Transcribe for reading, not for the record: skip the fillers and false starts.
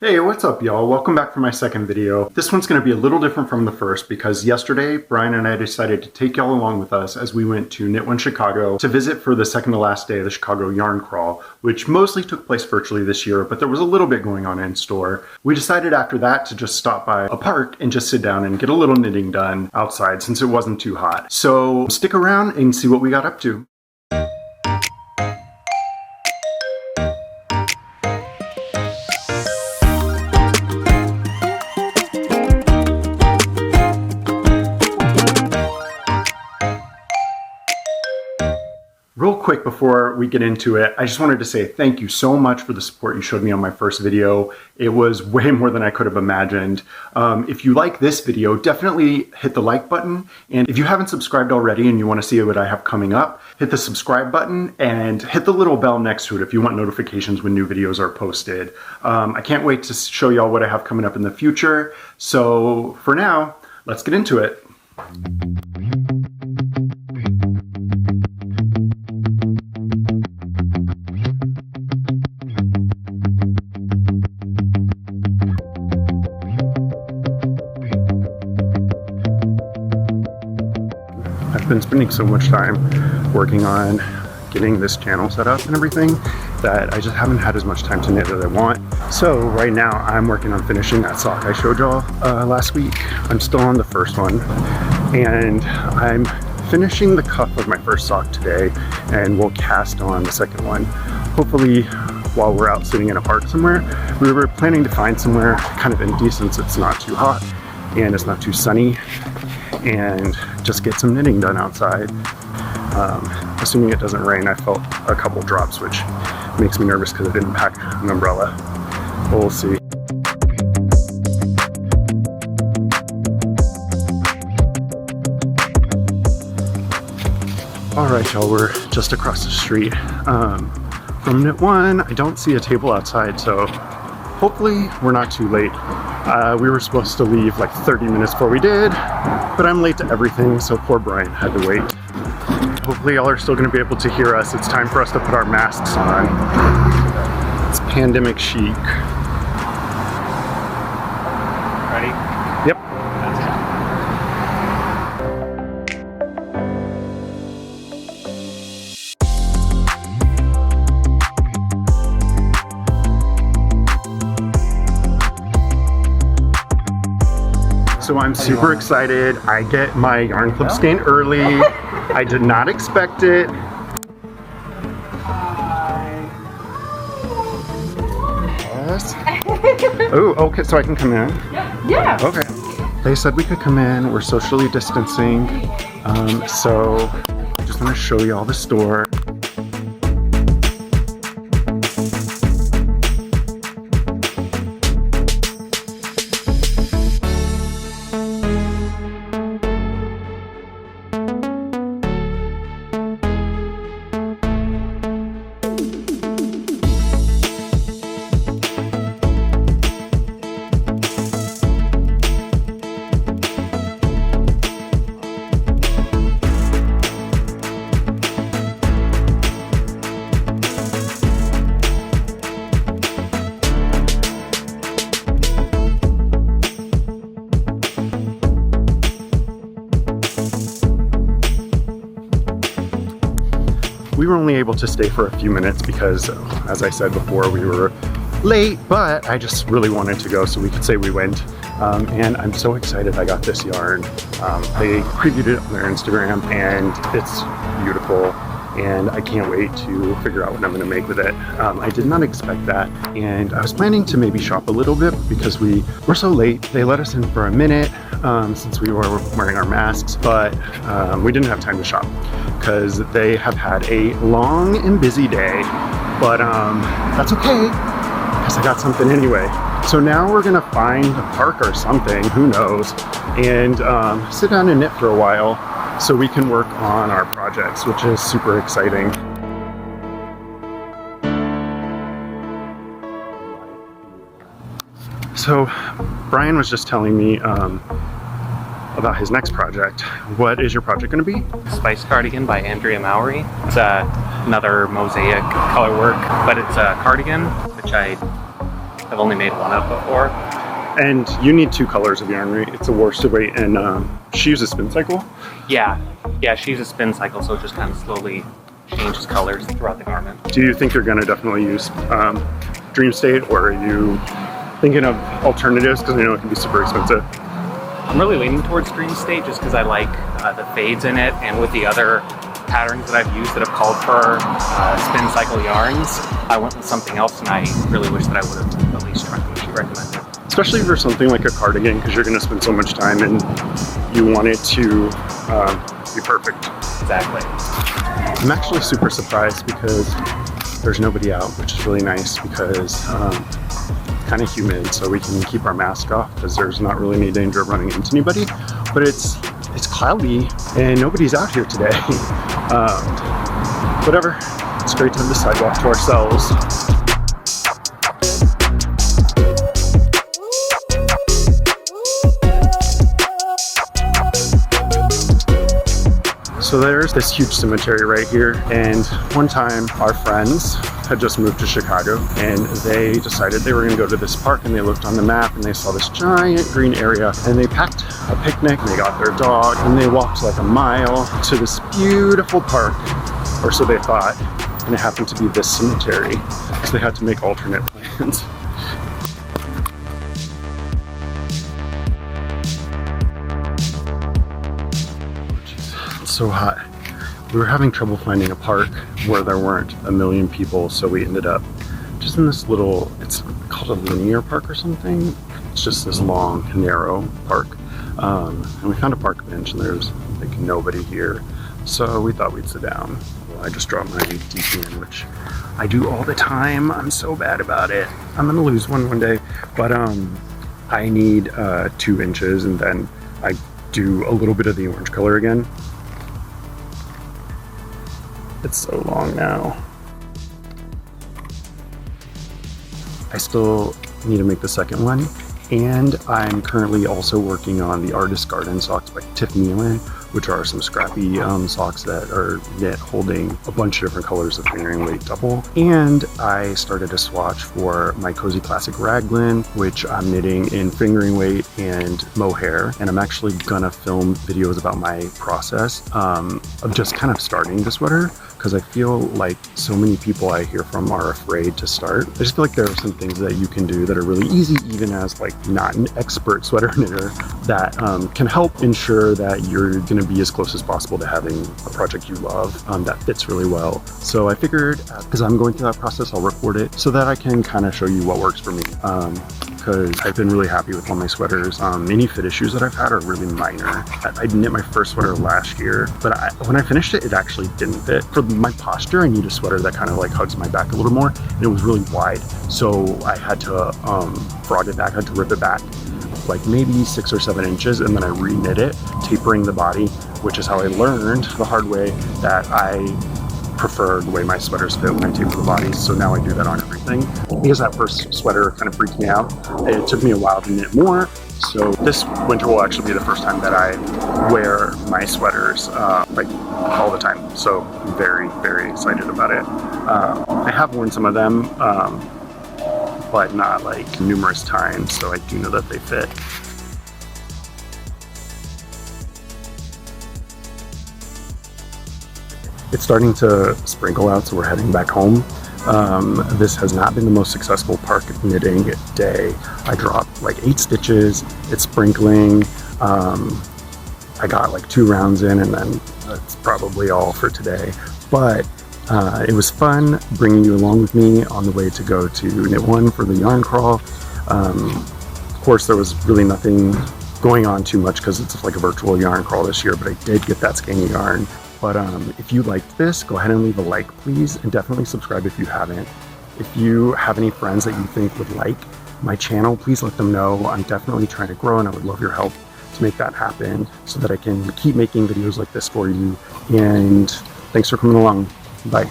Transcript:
Hey, what's up y'all? Welcome back for my second video. This one's going to be a little different from the first because yesterday Brian and I decided to take y'all along with us as we went to Knit One Chicago to visit for the second to last day of the Chicago Yarn Crawl, which mostly took place virtually this year, but there was a little bit going on in store. We decided after that to just stop by a park and just sit down and get a little knitting done outside since it wasn't too hot. So stick around and see what we got up to. Real quick before we get into it, I just wanted to say thank you so much for the support you showed me on my first video. It was way more than I could have imagined. If you like this video, definitely hit the like button. And if you haven't subscribed already and you want to see what I have coming up, hit the subscribe button and hit the little bell next to it if you want notifications when new videos are posted. I can't wait to show y'all what I have coming up in the future. So for now, let's get into it. I've been spending so much time working on getting this channel set up and everything that I just haven't had as much time to knit as I want. So right now I'm working on finishing that sock I showed y'all last week. I'm still on the first one and I'm finishing the cuff of my first sock today and we'll cast on the second one. Hopefully while we're out sitting in a park somewhere. We were planning to find somewhere kind of empty since it's not too hot and it's not too sunny, and just get some knitting done outside. Assuming it doesn't rain. I felt a couple drops, which makes me nervous because I didn't pack an umbrella. We'll see. Alright y'all, we're just across the street from Knit One. I don't see a table outside, so hopefully we're not too late. We were supposed to leave like 30 minutes before we did, but I'm late to everything, so poor Brian had to wait. Hopefully y'all are still going to be able to hear us. It's time for us to put our masks on. It's pandemic chic. Ready? Yep. So I'm super excited. I get my yarn clip skein early. I did not expect it. Yes. Oh, okay, so I can come in? Yeah. Okay. They said we could come in. We're socially distancing. So I'm just gonna show you all the store. We were only able to stay for a few minutes because, as I said before, we were late, but I just really wanted to go so we could say we went. And I'm so excited I got this yarn. They previewed it on their Instagram and it's beautiful. And I can't wait to figure out what I'm going to make with it. I did not expect that, and I was planning to maybe shop a little bit because we were so late. They let us in for a minute since we were wearing our masks, but we didn't have time to shop because they have had a long and busy day, but that's okay because I got something anyway. So now we're gonna find a park or something, who knows, and sit down and knit for a while so we can work on our projects, which is super exciting. So Brian was just telling me about his next project. What is your project going to be? Spice Cardigan by Andrea Mowry. It's another mosaic color work, but it's a cardigan, which I have only made one of before. And you need 2 colors of yarn, right? It's a worsted weight, and she uses spin cycle. Yeah, she uses spin cycle, so it just kind of slowly changes colors throughout the garment. Do you think you're going to definitely use Dream State, or are you thinking of alternatives? Because I know it can be super expensive. I'm really leaning towards Dream State just because I like the fades in it, and with the other patterns that I've used that have called for spin cycle yarns, I went with something else, and I really wish that I would have at least tried what she recommended. Especially for something like a cardigan, because you're going to spend so much time and you want it to be perfect. Exactly. I'm actually super surprised because there's nobody out, which is really nice because it's kind of humid, so we can keep our mask off because there's not really any danger of running into anybody. But it's cloudy and nobody's out here today. Whatever. It's great to have the sidewalk to ourselves. So there's this huge cemetery right here, and one time our friends had just moved to Chicago and they decided they were going to go to this park, and they looked on the map and they saw this giant green area, and they packed a picnic, they got their dog, and they walked like a mile to this beautiful park, or so they thought, and it happened to be this cemetery, so they had to make alternate plans. So hot. We were having trouble finding a park where there weren't a million people, so we ended up just in this little, it's called a linear park or something. It's just this long, narrow park. And we found a park bench and there's like nobody here. So we thought we'd sit down. Well, I just dropped my DPN, which I do all the time. I'm so bad about it. I'm gonna lose one day. But I need 2 inches, and then I do a little bit of the orange color again. It's so long now. I still need to make the second one, and I'm currently also working on the Artist Garden socks by Tiff Nealon, which are some scrappy socks that are knit holding a bunch of different colors of fingering weight double. And I started a swatch for my Cozy Classic Raglan, which I'm knitting in fingering weight and mohair. And I'm actually gonna film videos about my process of just kind of starting the sweater, because I feel like so many people I hear from are afraid to start. I just feel like there are some things that you can do that are really easy, even as like not an expert sweater knitter, that can help ensure that you're gonna be as close as possible to having a project you love that fits really well. So I figured, because I'm going through that process, I'll record it so that I can kind of show you what works for me. Because I've been really happy with all my sweaters. Any fit issues that I've had are really minor. I knit my first sweater last year, but when I finished it, it actually didn't fit. For my posture, I need a sweater that kind of like hugs my back a little more, and it was really wide. So I had to frog it back, I had to rip it back like maybe 6 or 7 inches, and then I re-knit it, tapering the body, which is how I learned the hard way that I prefer the way my sweaters fit when I taper the body. So now I do that on everything. Because that first sweater kind of freaked me out, it took me a while to knit more. So this winter will actually be the first time that I wear my sweaters like all the time. So I'm very, very excited about it. I have worn some of them, but not like numerous times, so I do know that they fit. It's starting to sprinkle out, so we're heading back home. This has not been the most successful park knitting day. I dropped like 8 stitches, it's sprinkling. I got like 2 rounds in, and then that's probably all for today. But it was fun bringing you along with me on the way to go to Knit One for the yarn crawl. Of course, there was really nothing going on too much because it's like a virtual yarn crawl this year, but I did get that skein yarn. But if you liked this, go ahead and leave a like, please, and definitely subscribe if you haven't. If you have any friends that you think would like my channel, please let them know. I'm definitely trying to grow, and I would love your help to make that happen so that I can keep making videos like this for you. And thanks for coming along. Bye.